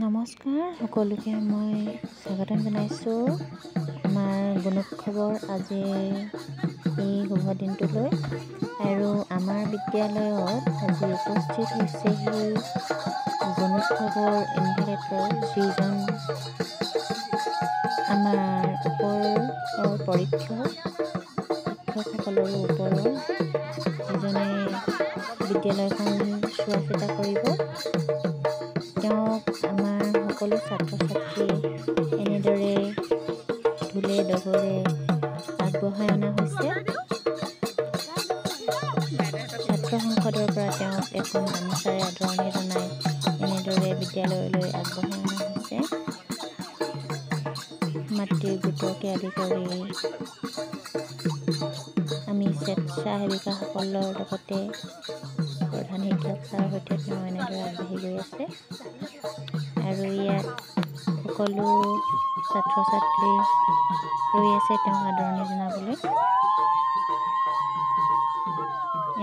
নমস্কাৰ সকলোকে মই স্বাগতম জনাইছোঁ আমাৰ গুণোৎসৱৰ আজিৰ এই শুভ দিনটোলৈ। আৰু আমাৰ বিদ্যালয়ত আজি উপস্থিত হৈছেহি গুণোৎসৱৰ ইনভিজিলেটৰ যিজন আমাৰ ওপৰৰ শিক্ষকসকলৰো ওপৰৰ যিজনে বিদ্যালয়খন চোৱা চিতা কৰিব। তেওঁক আমাৰ সকলো ছাত্ৰ ছাত্ৰী এনেদৰে ঢোলে ডগৰে আগবঢ়াই অনা হৈছে। ছাত্ৰ সংসদৰ পৰা তেওঁক এখন গামোচাৰে আদৰণি জনাই এনেদৰে বিদ্যালয়লৈ আগবঢ়াই অনা হৈছে। মাতৃ গোটকে আদি কৰি আমি স্বেচ্ছাসেৱিকাসকলৰ লগতে প্ৰধান শিক্ষক ছাৰৰ সৈতে তেওঁ এনেদৰে আগবাঢ়ি গৈ আছে। আৰু ইয়াত সকলো ছাত্ৰ ছাত্ৰী ৰৈ আছে তেওঁক আদৰণি জনাবলৈ।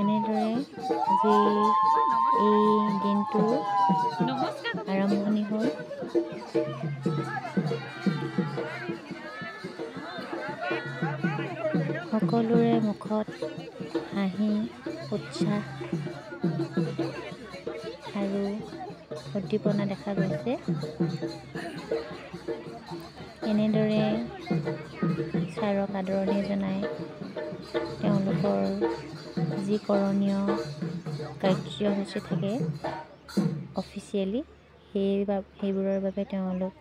এনেদৰে আজি এই দিনটোৰ আৰম্ভণি হ'ল। সকলোৰে মুখত হাঁহি উৎসাহ আৰু উদ্দীপনা দেখা গৈছে। এনেদৰে ছাৰক আদৰণি জনাই তেওঁলোকৰ যি কৰণীয় কাৰ্যসূচী থাকে অফিচিয়েলি সেইবোৰৰ বাবে তেওঁলোক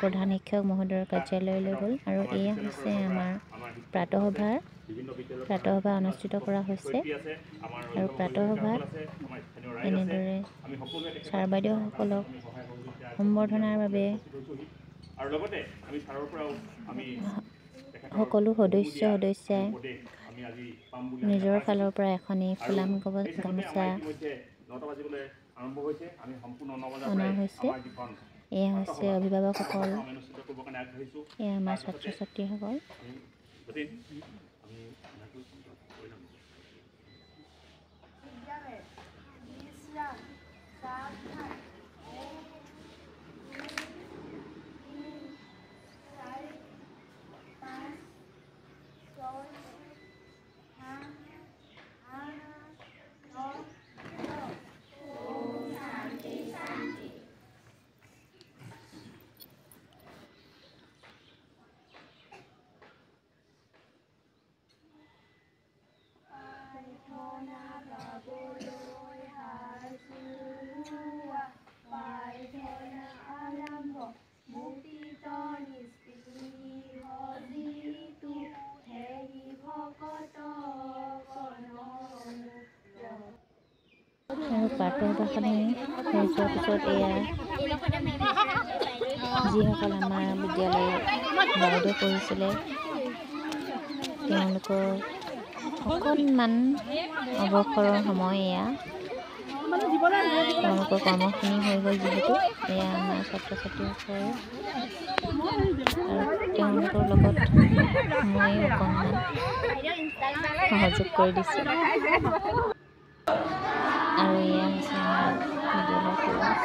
প্ৰধান শিক্ষক মহোদয়ৰ কাৰ্যালয়লৈ গ'ল। আৰু এয়া হৈছে আমাৰ প্ৰাতঃসভা অনুষ্ঠিত কৰা হৈছে। আৰু প্ৰাতঃসভাত এনেদৰে ছাৰ বাইদেউসকলক সম্বৰ্ধনাৰ বাবে সকলো সদস্যাই নিজৰ ফালৰ পৰা এখনি ফুলাম গামোচা অনা হৈছে। এয়া হৈছে অভিভাৱকসকল, এয়া আমাৰ ছাত্ৰ ছাত্ৰীসকল। আৰু প্ৰাতঃসভাখনে হৈ যোৱাৰ পিছত এয়া যিসকল আমাৰ বিদ্যালয়ত বাইদেউ পঢ়িছিলে তেওঁলোকৰ অকণমান অৱসৰৰ সময়। এয়া তেওঁলোকৰ কৰ্মখিনি হৈ গ'ল যিহেতু এয়া আমাৰ ছাত্ৰ ছাত্ৰীসকল আৰু তেওঁলোকৰ লগত মই অকণমান সহযোগ কৰি দিছোঁ। আৰু এয়া হৈছে আমাৰ বিদ্যালয় ক্লাছ।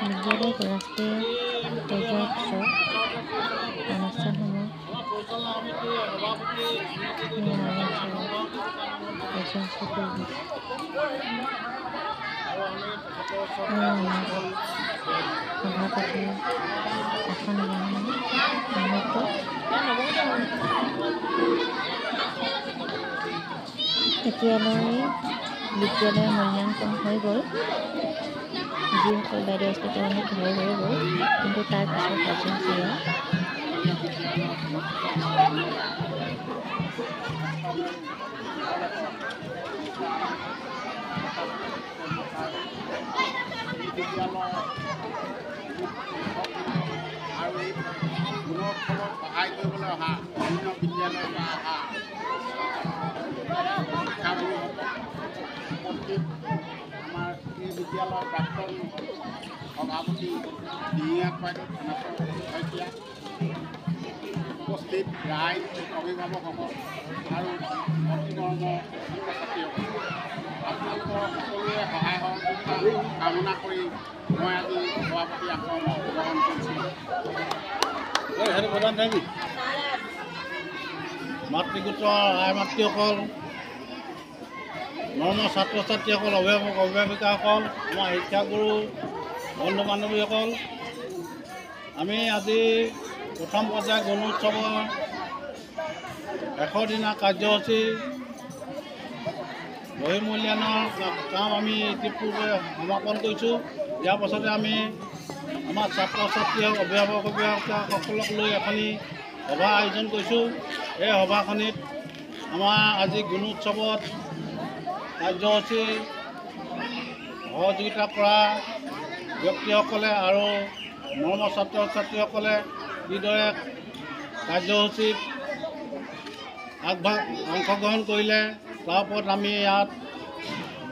বিদ্যালয় ৰাষ্ট্ৰীয় পৰ্যায়ৰ পিছত অনুষ্ঠানসমূহ সভাপতি আসন গ্ৰহণ মুহূৰ্ত এতিয়ালৈ বিদ্যালয়ৰ মূল্যাংকন হৈ গ'ল। যিসকল বাইদেউ আছে তেওঁলোক ঘৰে ঘৰে গ'ল, কিন্তু তাৰপিছত কাৰ্যসূচী আৰু গুণোৎসৱত সহায় কৰিবলৈ অহা বিভিন্ন বিদ্যালয়ৰ পৰা অহা উপস্থিত আমাৰ এই বিদ্যালয়ৰ প্ৰাক্তন সভাপতি দিহিঙীয়া বাইদেউ শইকীয়া, উপস্থিত ৰাইজ, অভিভাৱকসকল আৰু অতিমৰম ছাত্ৰ ছাত্ৰীসকল, আপোনালোকৰ সকলোৰে সহায় সহযোগিতা কামনা কৰি মই আজি সভাপতি আসন গ্ৰহণ কৰিছোঁ। সেইটো প্ৰধান থাকি মাতৃগোটৰ আই মাতৃসকল, মৰমৰ ছাত্ৰ ছাত্ৰীসকল, অভিভাৱক অভিভাৱিকাসকল, আমাৰ শিক্ষাগুৰু বন্ধু বান্ধৱীসকল, আমি আজি প্ৰথম পৰ্যায়ৰ গুণোৎসৱৰ 100 দিনা কাৰ্যসূচী বহিমূল্যায়নৰ কাম আমি ইতিপূৰ্বে সমাপন কৰিছোঁ। ইয়াৰ পাছতে আমি আমাৰ ছাত্ৰ ছাত্ৰী অভিভাৱক অভিভাৱিকাসকলক লৈ এখনি সভা আয়োজন কৰিছোঁ। এই সভাখনিত আমাৰ আজি গুণোৎসৱত কাৰ্যসূচী সহযোগিতা কৰা ব্যক্তিসকলে আৰু মৰমৰ ছাত্ৰ ছাত্ৰীসকলে কিদৰে কাৰ্যসূচীত অংশগ্ৰহণ কৰিলে তাৰ ওপৰত আমি ইয়াত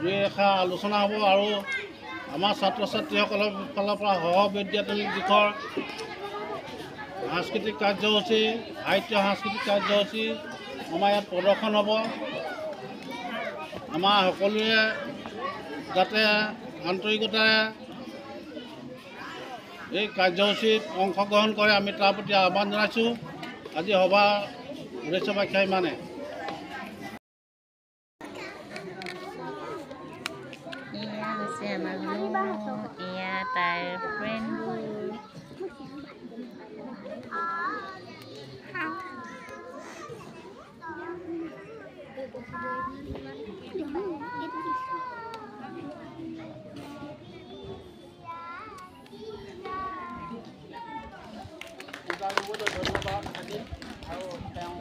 দুই এষাৰ আলোচনা হ'ব আৰু আমাৰ ছাত্ৰ ছাত্ৰীসকলৰ ফালৰ পৰা সহবিদ্যালয়িক দিশৰ সাংস্কৃতিক কাৰ্যসূচী, সাহিত্য সাংস্কৃতিক কাৰ্যসূচী আমাৰ ইয়াত প্ৰদৰ্শন হ'ব। আমাৰ সকলোৱে যাতে আন্তৰিকতাৰে এই কাৰ্যসূচীত অংশগ্ৰহণ কৰে, আমি তাৰ প্ৰতি আহ্বান জনাইছোঁ। আজি সভাৰ উদ্দেশ্য ব্যাখ্যা ইমানে। এয়া হৈছে আমাৰ এয়া তাইৰ ফ্ৰেণ্ডবোৰ। ধন্যবাদ থাকিল আৰু তেওঁ